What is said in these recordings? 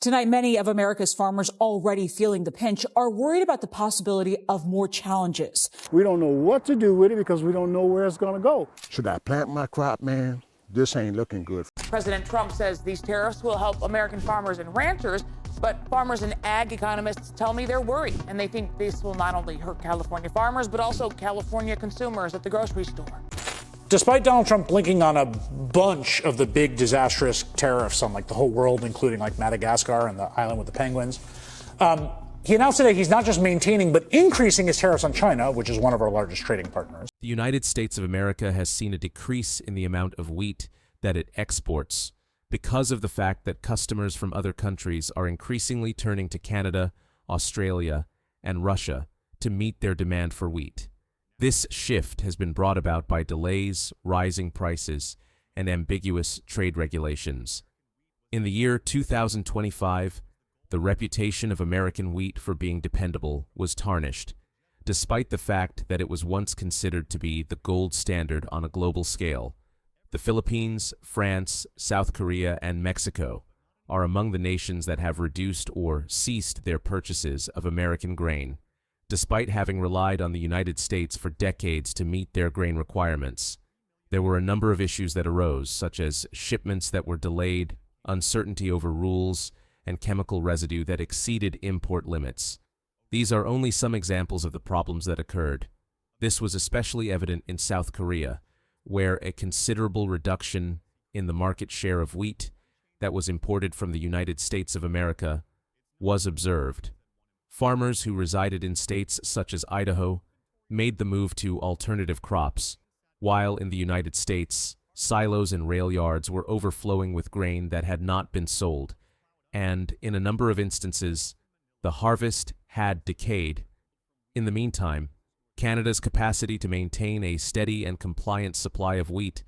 Tonight, many of America's farmers already feeling the pinch are worried about the possibility of more challenges. We don't know what to do with it because we don't know where it's going to go. Should I plant my crop, man? This ain't looking good. President Trump says these tariffs will help American farmers and ranchers, but farmers and ag economists tell me they're worried, and they think this will not only hurt California farmers, but also California consumers at the grocery store. Despite Donald Trump blinking on a bunch of the big disastrous tariffs on like the whole world, including like Madagascar and the island with the penguins, he announced today he's not just maintaining but increasing his tariffs on China, which is one of our largest trading partners. The United States of America has seen a decrease in the amount of wheat that it exports because of the fact that customers from other countries are increasingly turning to Canada, Australia, and Russia to meet their demand for wheat. This shift has been brought about by delays, rising prices, and ambiguous trade regulations. In the year 2025, the reputation of American wheat for being dependable was tarnished, despite the fact that it was once considered to be the gold standard on a global scale. The Philippines, France, South Korea, and Mexico are among the nations that have reduced or ceased their purchases of American grain, despite having relied on the United States for decades to meet their grain requirements. There were a number of issues that arose, such as shipments that were delayed, uncertainty over rules, and chemical residue that exceeded import limits. These are only some examples of the problems that occurred. This was especially evident in South Korea, where a considerable reduction in the market share of wheat that was imported from the United States of America was observed. Farmers who resided in states such as Idaho made the move to alternative crops, while in the United States, silos and rail yards were overflowing with grain that had not been sold, and in a number of instances, the harvest had decayed. In the meantime, Canada's capacity to maintain a steady and compliant supply of wheat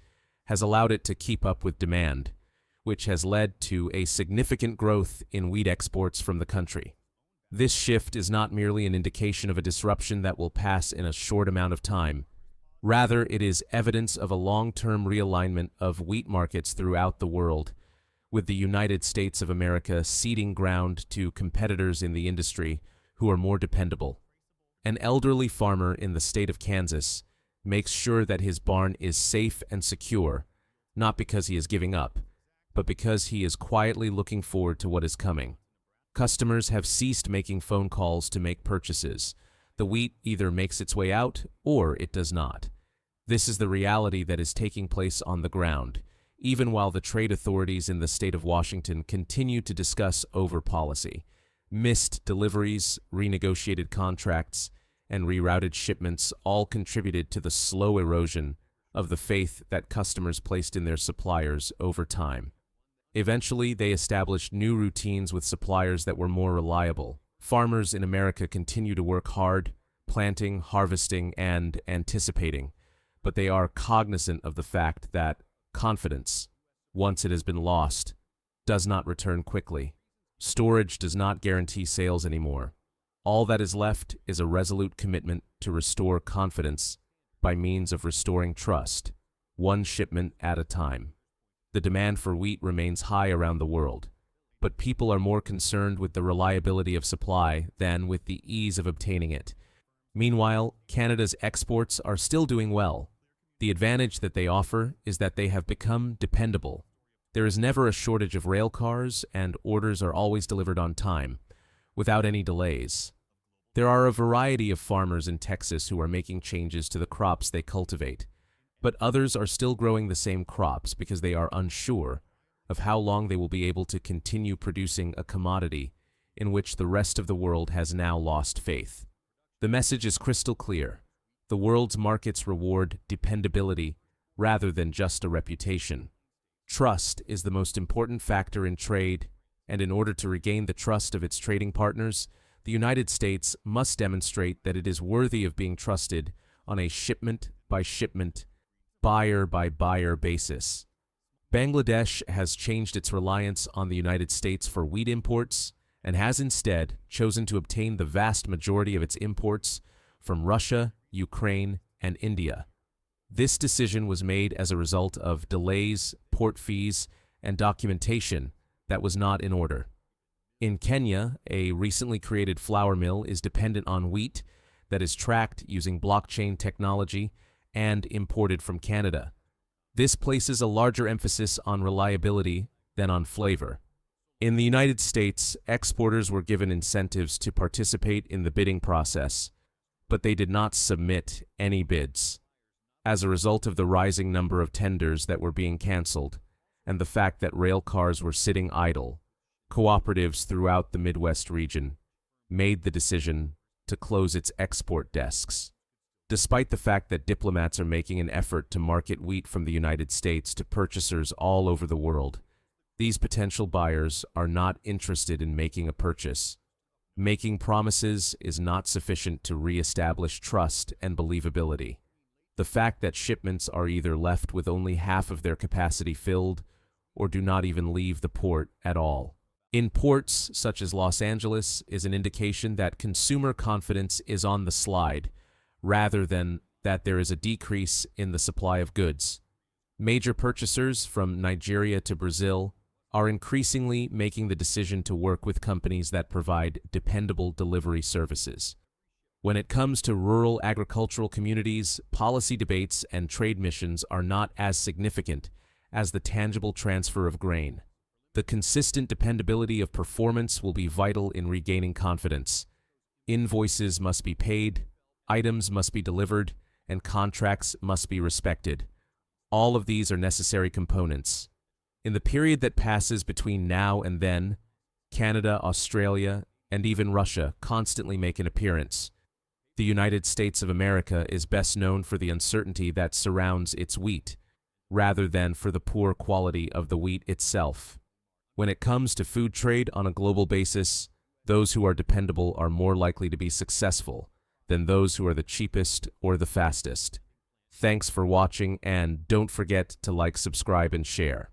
has allowed it to keep up with demand, which has led to a significant growth in wheat exports from the country. This shift is not merely an indication of a disruption that will pass in a short amount of time. Rather, it is evidence of a long-term realignment of wheat markets throughout the world, with the United States of America ceding ground to competitors in the industry who are more dependable. An elderly farmer in the state of Kansas makes sure that his barn is safe and secure, not because he is giving up, but because he is quietly looking forward to what is coming. Customers have ceased making phone calls to make purchases. The wheat either makes its way out or it does not. This is the reality that is taking place on the ground, even while the trade authorities in the state of Washington continue to discuss over policy. Missed deliveries, renegotiated contracts, and rerouted shipments all contributed to the slow erosion of the faith that customers placed in their suppliers over time. Eventually, they established new routines with suppliers that were more reliable. Farmers in America continue to work hard, planting, harvesting, and anticipating, but they are cognizant of the fact that confidence, once it has been lost, does not return quickly. Storage does not guarantee sales anymore. All that is left is a resolute commitment to restore confidence by means of restoring trust, one shipment at a time. The demand for wheat remains high around the world, but people are more concerned with the reliability of supply than with the ease of obtaining it. Meanwhile, Canada's exports are still doing well. The advantage that they offer is that they have become dependable. There is never a shortage of rail cars, and orders are always delivered on time, without any delays. There are a variety of farmers in Texas who are making changes to the crops they cultivate, but others are still growing the same crops because they are unsure of how long they will be able to continue producing a commodity in which the rest of the world has now lost faith. The message is crystal clear. The world's markets reward dependability rather than just a reputation. Trust is the most important factor in trade, and in order to regain the trust of its trading partners, the United States must demonstrate that it is worthy of being trusted on a shipment-by-shipment, buyer-by-buyer basis. Bangladesh has changed its reliance on the United States for wheat imports and has instead chosen to obtain the vast majority of its imports from Russia, Ukraine, and India. This decision was made as a result of delays, port fees, and documentation that was not in order. In Kenya, a recently created flour mill is dependent on wheat that is tracked using blockchain technology and imported from Canada. This places a larger emphasis on reliability than on flavor. In the United States, exporters were given incentives to participate in the bidding process, but they did not submit any bids. As a result of the rising number of tenders that were being canceled and the fact that rail cars were sitting idle, cooperatives throughout the Midwest region made the decision to close its export desks. Despite the fact that diplomats are making an effort to market wheat from the United States to purchasers all over the world, these potential buyers are not interested in making a purchase. Making promises is not sufficient to re-establish trust and believability. The fact that shipments are either left with only half of their capacity filled or do not even leave the port at all. In ports such as Los Angeles is an indication that consumer confidence is on the slide, rather than that there is a decrease in the supply of goods. Major purchasers from Nigeria to Brazil are increasingly making the decision to work with companies that provide dependable delivery services. When it comes to rural agricultural communities, policy debates and trade missions are not as significant as the tangible transfer of grain. The consistent dependability of performance will be vital in regaining confidence. Invoices must be paid, items must be delivered, and contracts must be respected. All of these are necessary components. In the period that passes between now and then, Canada, Australia, and even Russia constantly make an appearance. The United States of America is best known for the uncertainty that surrounds its wheat, rather than for the poor quality of the wheat itself. When it comes to food trade on a global basis, those who are dependable are more likely to be successful than those who are the cheapest or the fastest. Thanks for watching, and don't forget to like, subscribe, and share.